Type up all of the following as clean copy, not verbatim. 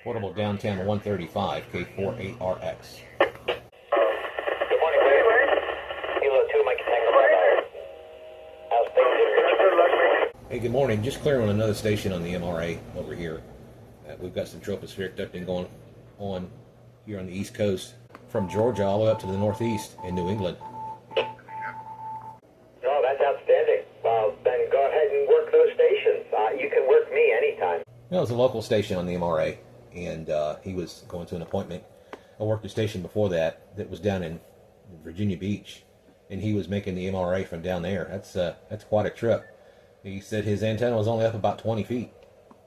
Portable downtown 135, K48RX. Good morning, William. Kilo 2, Mike Tango. How's things? Hey, good morning. Just clearing another station on the MRA over here. We've got some tropospheric ducting going on here on the East Coast, from Georgia all the way up to the Northeast in New England. No, that's outstanding. Well, then go ahead and work those stations. You can work me anytime. It was a local station on the MRA, and he was going to an appointment. I worked a station before that was down in Virginia Beach, and he was making the MRA from down there. That's quite a trip. He said his antenna was only up about 20 feet.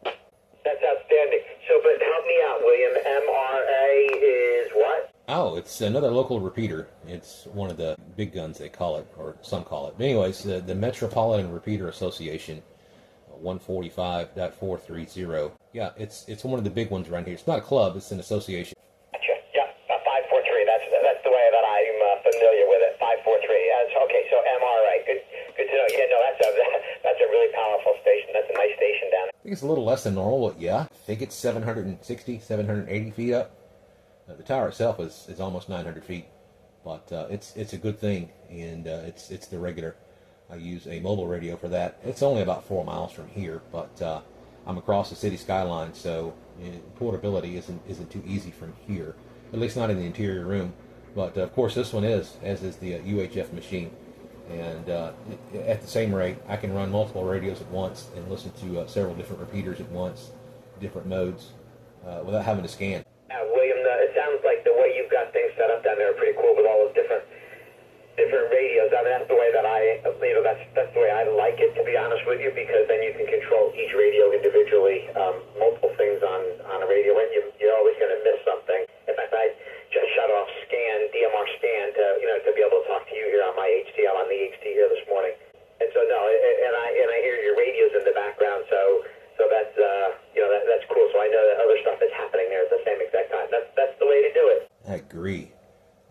That's outstanding. So, but help me out, William. MRA is what? Oh, it's another local repeater. It's one of the big guns, they call it, or some call it. But anyways, the Metropolitan Repeater Association, 145.430. Yeah, it's one of the big ones around here. It's not a club, it's an association. Gotcha. Yeah, 543. That's the way that I'm familiar with it. 543. Okay, so MRA. Good to know. Yeah, no, that's a really powerful station. That's a nice station down there. I think it's a little less than normal, but yeah. I think it's 760, 780 feet up. The tower itself is almost 900 feet, but it's a good thing, and it's the regular. I use a mobile radio for that. It's only about 4 miles from here, but I'm across the city skyline, so portability isn't too easy from here, at least not in the interior room. But of course, this one is, as is the UHF machine, and at the same rate, I can run multiple radios at once and listen to several different repeaters at once, different modes, without having to scan. William, it sounds like the way you've got things set up down there are pretty cool with all those different radios. I mean, that's the way that that's the way I like it, to be honest with you, because then you can control each radio individually, multiple things agree.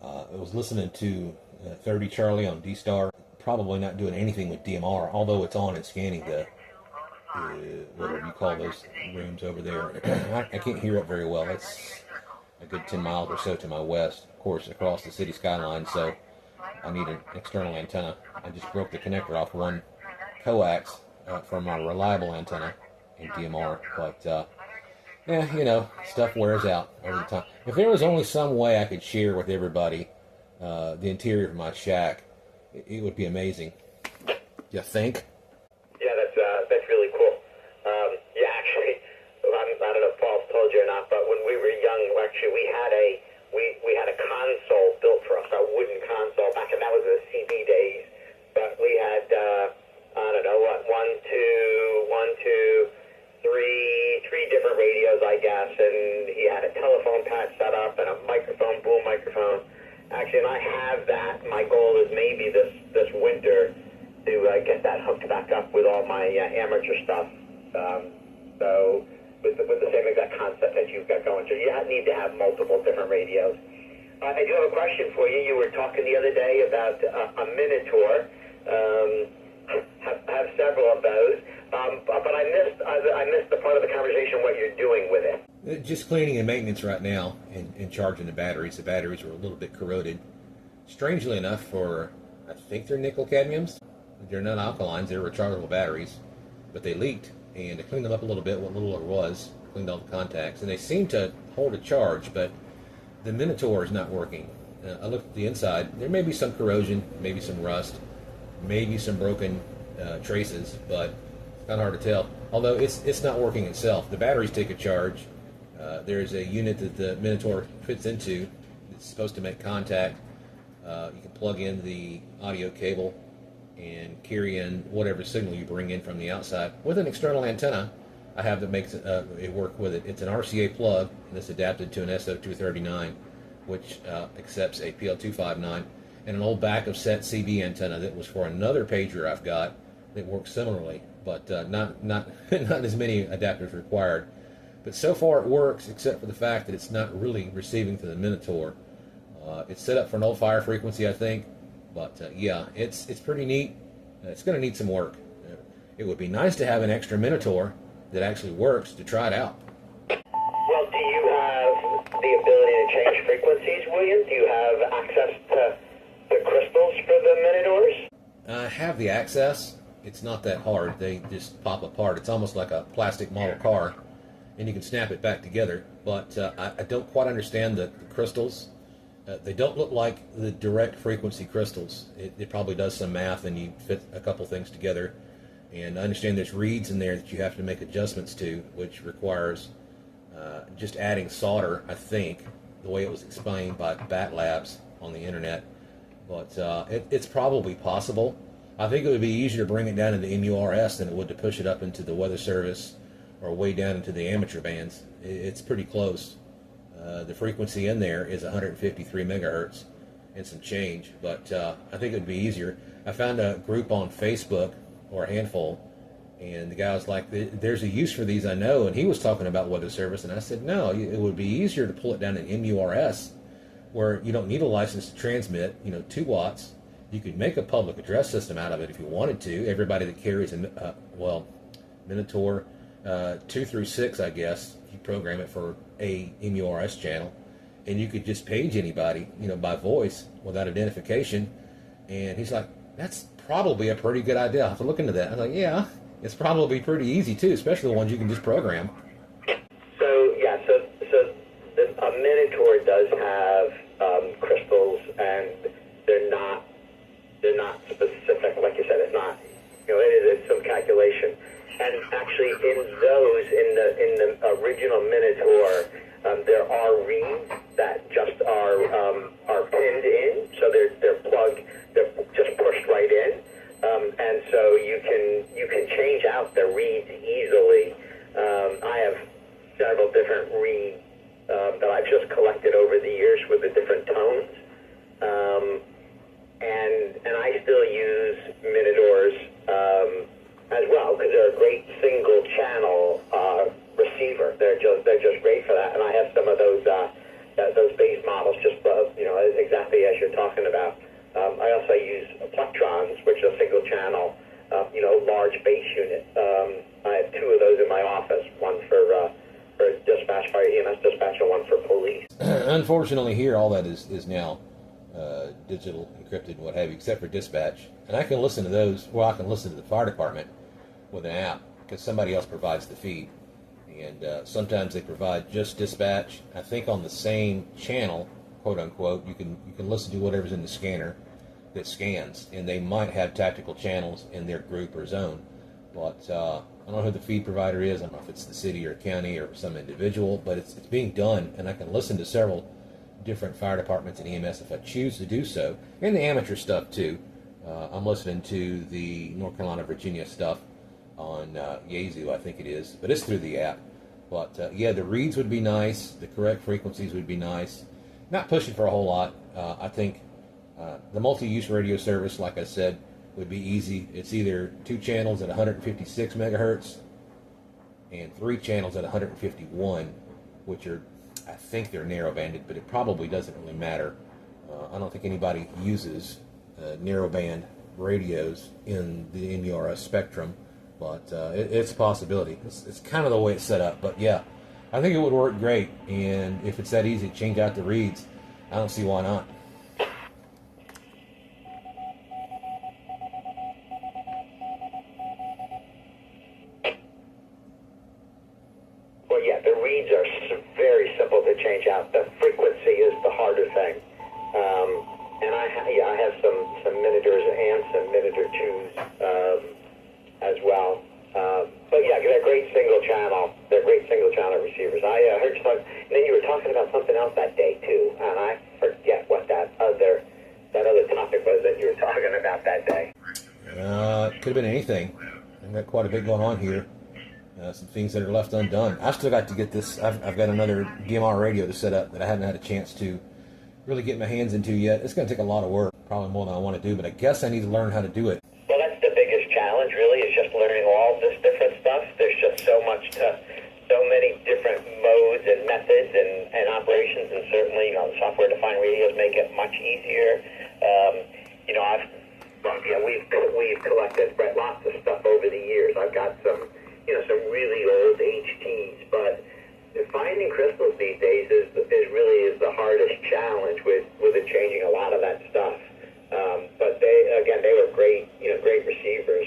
I was listening to 30 Charlie on D-Star, probably not doing anything with DMR, although it's on and scanning the whatever you call those rooms over there. I can't hear it very well. It's a good 10 miles or so to my west, of course, across the city skyline, so I need an external antenna. I just broke the connector off one coax from my reliable antenna in DMR, but yeah, you know, stuff wears out over the time. If there was only some way I could share with everybody the interior of my shack, it would be amazing. You think? Yeah, that's really cool. Yeah, actually, I don't know if Paul told you or not, but when we were young, actually, we had a console built for us, a wooden console back, and that was the CB days. But we had I don't know what, three different radios, I guess, and he had a telephone pad set up and a microphone, boom microphone. Actually, and I have that. My goal is maybe this winter to get that hooked back up with all my amateur stuff. So with the same exact concept that you've got going. So you need to have multiple different radios. I do have a question for you. You were talking the other day about a Minotaur. Have several of those. But I missed the part of the conversation what you're doing with it. Just cleaning and maintenance right now and charging the batteries. The batteries were a little bit corroded. Strangely enough, I think they're nickel cadmiums. They're not alkalines, they're rechargeable batteries. But they leaked, and I cleaned them up a little bit, what little there was. Cleaned all the contacts, and they seem to hold a charge, but the Minotaur is not working. I looked at the inside. There may be some corrosion, maybe some rust, maybe some broken traces, but it's kind of hard to tell. Although it's not working itself. The batteries take a charge. There's a unit that the Minotaur fits into. It's supposed to make contact. You can plug in the audio cable and carry in whatever signal you bring in from the outside with an external antenna I have that makes it work with it. It's an RCA plug, and it's adapted to an SO239, which accepts a PL259, and an old back of set CB antenna that was for another pager I've got that works similarly, but not as many adapters required. But so far it works, except for the fact that it's not really receiving to the Minotaur. It's set up for an old fire frequency, I think, but yeah, it's pretty neat. It's going to need some work. It would be nice to have an extra Minotaur that actually works to try it out. Well, do you have the ability to change frequencies, William? Do you have access to crystals for the Minotaurs? I have the access. It's not that hard. They just pop apart. It's almost like a plastic model car, and you can snap it back together. But I don't quite understand the crystals. They don't look like the direct frequency crystals. It probably does some math, and you fit a couple things together. And I understand there's reeds in there that you have to make adjustments to, which requires just adding solder, I think, the way it was explained by Bat Labs on the internet. But it's probably possible. I think it would be easier to bring it down into MURS than it would to push it up into the Weather Service or way down into the amateur bands. It's pretty close. The frequency in there is 153 megahertz and some change, but I think it would be easier. I found a group on Facebook, or a handful, and the guy was like, there's a use for these, I know, and he was talking about Weather Service, and I said, no, it would be easier to pull it down in MURS, where you don't need a license to transmit, 2 watts. You could make a public address system out of it if you wanted to. Everybody that carries a, Minotaur 2 through 6, I guess, you program it for a MURS channel, and you could just page anybody, by voice without identification. And he's like, that's probably a pretty good idea. I'll have to look into that. I'm like, yeah, it's probably pretty easy too, especially the ones you can just program. So yeah, so a Minotaur does have crystals, and they're not specific. Like you said, it's not. It's some calculation. And actually, in the original Minotaur, there are reeds that just are pinned in, so they're plugged, they're just pushed right in, and so you can change out the reeds easily. I have several different reeds that I've just collected over the years with the different tones, and I still use Minotaurs as well, because they're a great single channel receiver. They're just great for that. And I have some of those base models just Unfortunately, here all that is now digital, encrypted, and what have you, except for dispatch. And I can listen to those. Well, I can listen to the fire department with an app because somebody else provides the feed. And sometimes they provide just dispatch. I think on the same channel, quote unquote, you can listen to whatever's in the scanner that scans, and they might have tactical channels in their group or zone. But I don't know who the feed provider is. I don't know if it's the city or county or some individual, but it's being done, and I can listen to several different fire departments and EMS if I choose to do so, and the amateur stuff too. I'm listening to the North Carolina, Virginia stuff on Yazoo, I think it is, but it's through the app. But yeah, the reads would be nice, the correct frequencies would be nice. Not pushing for a whole lot. I think the multi-use radio service, like I said, would be easy. It's either 2 channels at 156 megahertz and 3 channels at 151, which are, I think they're narrow banded, but it probably doesn't really matter. I don't think anybody uses narrowband radios in the NURS spectrum, but it's a possibility. It's kind of the way it's set up, but yeah, I think it would work great, and if it's that easy to change out the reads, I don't see why not. Well, yeah, the reads are very simple to change out. The frequency is the harder thing. And I have some minuters and some minuter 2s as well. But yeah, they're great single channel. They're great single channel receivers. I heard you talk, and then you were talking about something else that day too, and I forget what that other topic was that you were talking about that day. It could have been anything. I've got quite a bit going on here. Some things that are left undone. I've still got to get this. I've got another DMR radio to set up that I haven't had a chance to really get my hands into yet. It's going to take a lot of work, probably more than I want to do, but I guess I need to learn how to do it. Well, that's the biggest challenge, really, is just learning all this different stuff. There's just so many different modes and methods and operations, and certainly, software-defined radios make it much easier. We've collected lots of stuff over the years. I've got some really old HTs, but finding crystals these days is really the hardest challenge with it changing a lot of that stuff. But they were great receivers.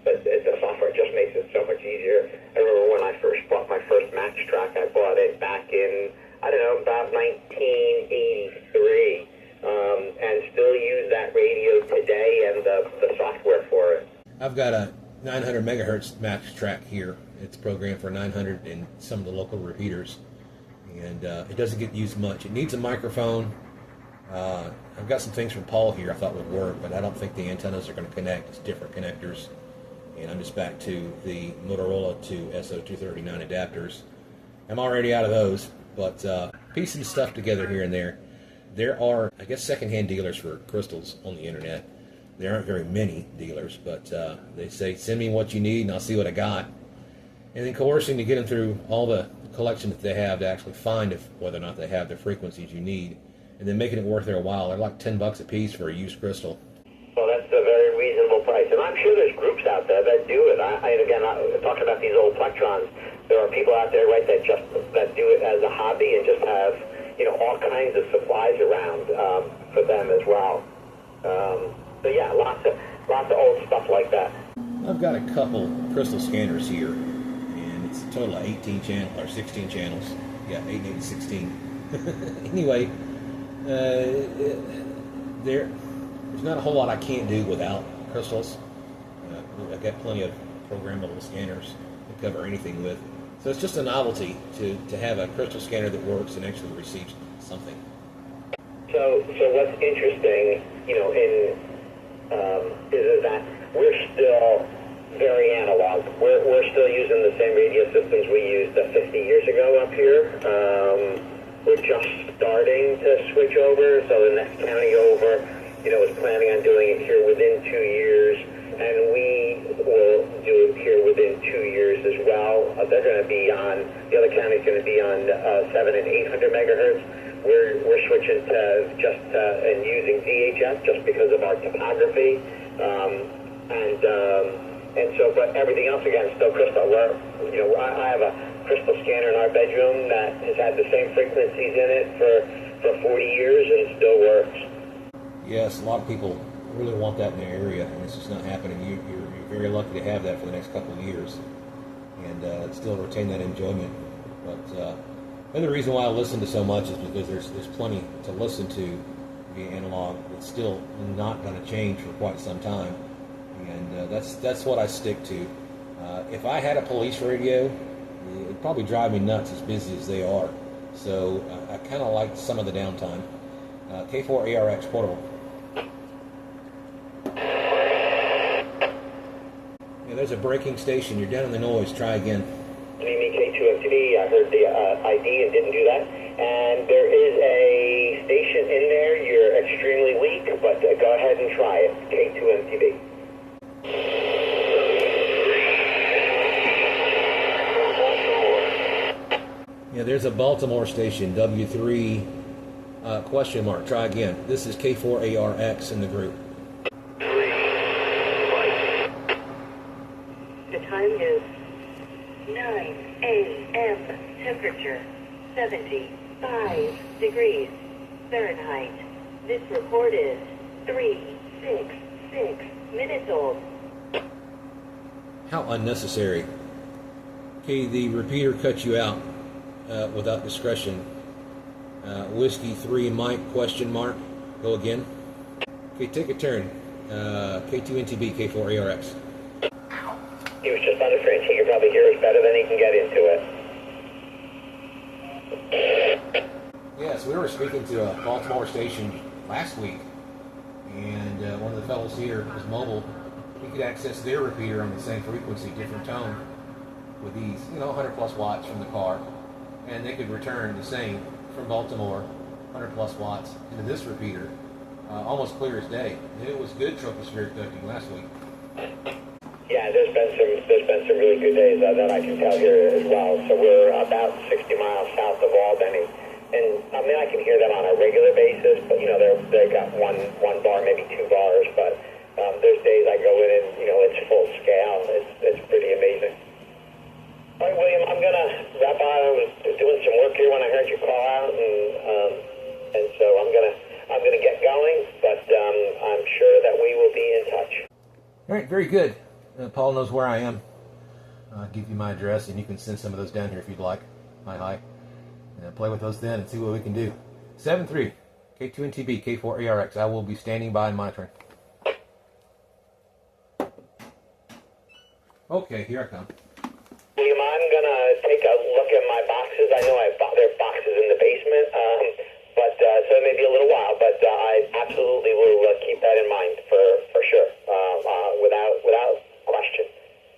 But the software just makes it so much easier. I remember when I first bought my first Max Track, I bought it back in, about 1983, and still use that radio today and the software for it. I've got a 900 megahertz Max Track here. It's programmed for 900 and some of the local repeaters, and it doesn't get used much. It needs a microphone. I've got some things from Paul here I thought would work, but I don't think the antennas are going to connect. It's different connectors, and I'm just back to the Motorola to SO239 adapters. I'm already out of those, but piecing stuff together here and there. There are, I guess, secondhand dealers for crystals on the internet. There aren't very many dealers, but they say, send me what you need and I'll see what I got. And then coercing to get them through all the collection that they have to actually find whether or not they have the frequencies you need, and then making it worth their while. They're like $10 a piece for a used crystal. Well, that's a very reasonable price, and I'm sure there's groups out there that do it. Again, talking about these old plectrons, there are people out there, right, that do it as a hobby and just have all kinds of supplies around for them as well. So yeah, lots of old stuff like that. I've got a couple crystal scanners here, and it's a total of 18 channels or 16 channels. Yeah, 8 and 8 and 16. Anyway, there's not a whole lot I can't do without crystals. I've got plenty of programmable scanners to cover anything with. So it's just a novelty to have a crystal scanner that works and actually receives something. So what's interesting, is that we're still very analog. We're still using the same radio systems we used 50 years ago up here. We're just starting to switch over, so the next county over, is planning on doing it here within 2 years, and we will do it here within 2 years as well. They're going to be on, the other county's going to be on 700 and 800 megahertz. We're switching to and using VHF just because of our topography, and so, but everything else again still crystal. I have a crystal scanner in our bedroom that has had had the same frequencies in it for 40 years and still works. Yes, a lot of people really want that in their area, and it's just not happening. You're very lucky to have that for the next couple of years, and still retain that enjoyment. But another reason why I listen to so much is because there's plenty to listen to via analog. It's still not going to change for quite some time, and that's what I stick to. If I had a police radio, it'd probably drive me nuts as busy as they are. So I kind of like some of the downtime. K4ARX portable. Yeah, there's a braking station. You're down in the noise. Try again. K2MTV. I heard the ID and didn't do that. And there is a station in there. You're extremely weak, but go ahead and try it. K2MTV. Yeah, there's a Baltimore station, W3 question mark. Try again. This is K4ARX in the group. The time is 9 a.m. Temperature 75 degrees Fahrenheit. This report is 366 minutes old. How unnecessary. Okay, the repeater cut you out without discretion. Whiskey 3 Mike question mark. Go again. Okay, take a turn. K2NTB, K4ARX. He was just on the fringe. He can probably hear us better than he can get into it. Yes, we were speaking to a Baltimore station last week, and one of the fellows here was mobile. He could access their repeater on the same frequency, different tone, with these, 100 plus watts from the car, and they could return the same from Baltimore, 100 plus watts, into this repeater, almost clear as day. And it was good tropospheric ducting last week. Yeah, there's been some really good days that I can tell here as well. So we're about 60 miles south of Albany, and I mean I can hear them on a regular basis. But they've got one bar, maybe 2 bars. But there's days I go in and it's full scale. It's pretty amazing. All right, William, I'm gonna wrap up. I was doing some work here when I heard you call out, and so I'm gonna get going. But I'm sure that we will be in touch. All right, very good. Paul knows where I am. I'll give you my address, and you can send some of those down here if you'd like. Hi. And play with those then and see what we can do. 7-3, K2NTB, K4ARX. I will be standing by and monitoring. Okay, here I come. William, I'm going to take a look at my boxes. I know there are boxes in the basement, but so it may be a little while, but I absolutely will keep that in mind for sure, without question.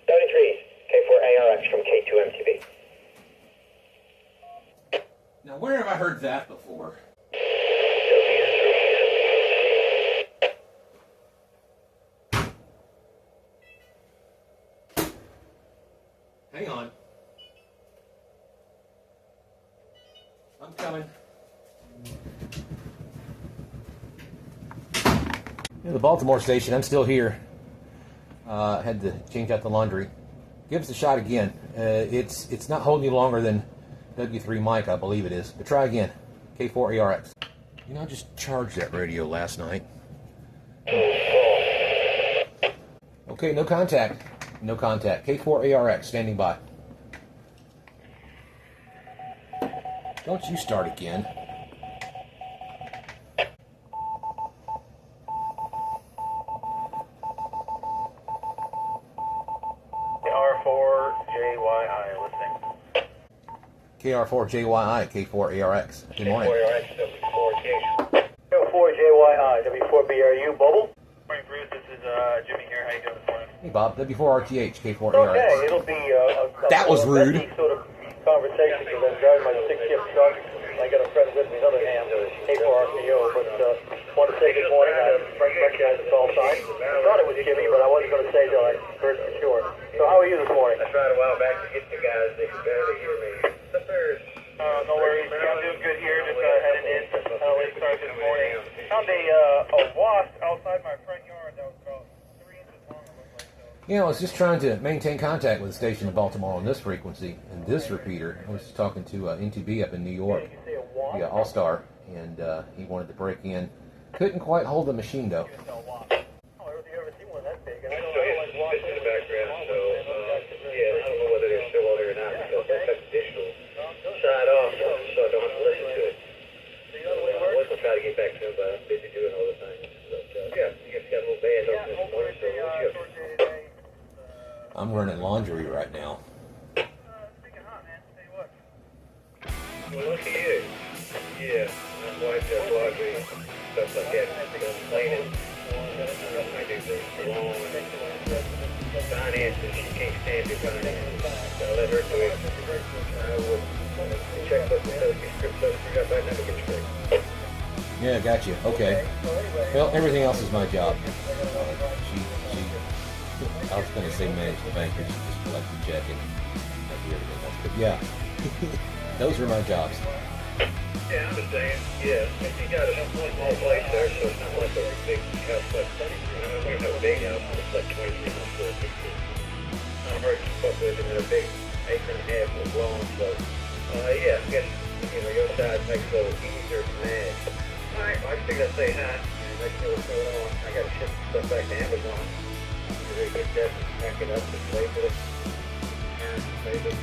73, K4ARX from K2MTV. Now, where have I heard that before? Hang on. I'm coming. The Baltimore station, I'm still here. Had to change out the laundry. Give us a shot again. It's not holding you longer than W3 mic, I believe it is. But try again. K4ARX. I just charged that radio last night. Okay, no contact. No contact. K4ARX, standing by. Don't you start again. KR4JYI, K4ARX. Good morning. K4JYI, W4BRU, Bubble. Morning, Bruce. This is Jimmy here. How you doing this morning? Hey, Bob. W4RTH, K4ARX. Okay, it'll be That was rude. sort of conversation because I'm driving my 6-shift truck. I got a friend with me, another ham, K4RTO, but want to say good morning. I recognize the call sign. I thought it was Jimmy, but I wasn't going to say till I heard for sure. So how are you this morning? I tried a while back to get you guys. They could barely hear me. No worries. I'm doing good here. Just heading in. Late start this morning. Found a wasp outside my front yard that was about 3 inches long. It looked like so. I was just trying to maintain contact with the station in Baltimore on this frequency, and this repeater. I was talking to N2B up in New York, the All-Star, and he wanted to break in. Couldn't quite hold the machine though. This is the background, so yeah, I don't know whether they're still on there or not because that's additional side off, so I don't have to listen to it. I was gonna try to get back to him, but I'm busy doing all the things. But yeah, I guess got a little bad up this morning, so what's up? I'm running laundry right now. Well, look at you. Yeah, my wife does laundry, stuff like that, cleaning. I do the lawn, finances, she can't stand it, finances. I let her do it. I would check with the script stuff, figure out right now to get straight. Yeah, got you. Okay. Well, everything else is my job. I was going to say manage the bank, but she just collect the check and do everything else. But yeah, those are my jobs. Yeah, I understand. Yeah, you got a small place there, so it's not like a big house. But I mean, we have a big house, it's like 23 square feet. I'm hard to keep up with, and a big acre and a half of lawn. So, yeah, I guess your side makes it a little easier to manage. All right, well, I figured I'd say hi and let you know what's going on. I got to ship stuff back to Amazon. They get that and pack it up and label it. And label it.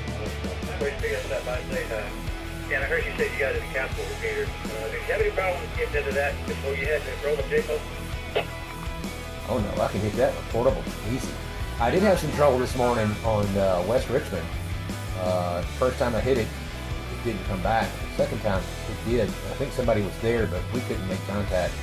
I always figured I'd stop by and say hi. Yeah, and I heard you say you got it in capital repeater. Did you have any problems getting into that before you had to roll the vehicle? Oh no, I can hit that one portable, easy. I did have some trouble this morning on West Richmond. First time I hit it, it didn't come back. The second time, it did. I think somebody was there, but we couldn't make contact.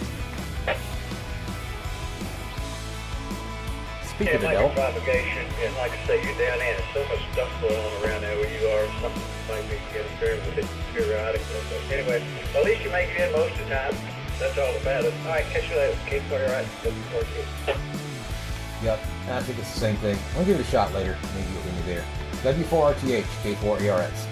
Speaking of like elk, propagation, and like I say, you're down there, and so much stuff going on around there where you are. Something might be interfering with it periodically. But anyway, well, at least you make it in most of the time. That's all that matters. All right, catch you later. Keep it all right. Looking forward to it. yep, I think it's the same thing. I'll give it a shot later. Maybe you'll get me there. W4RTH, K4ARS.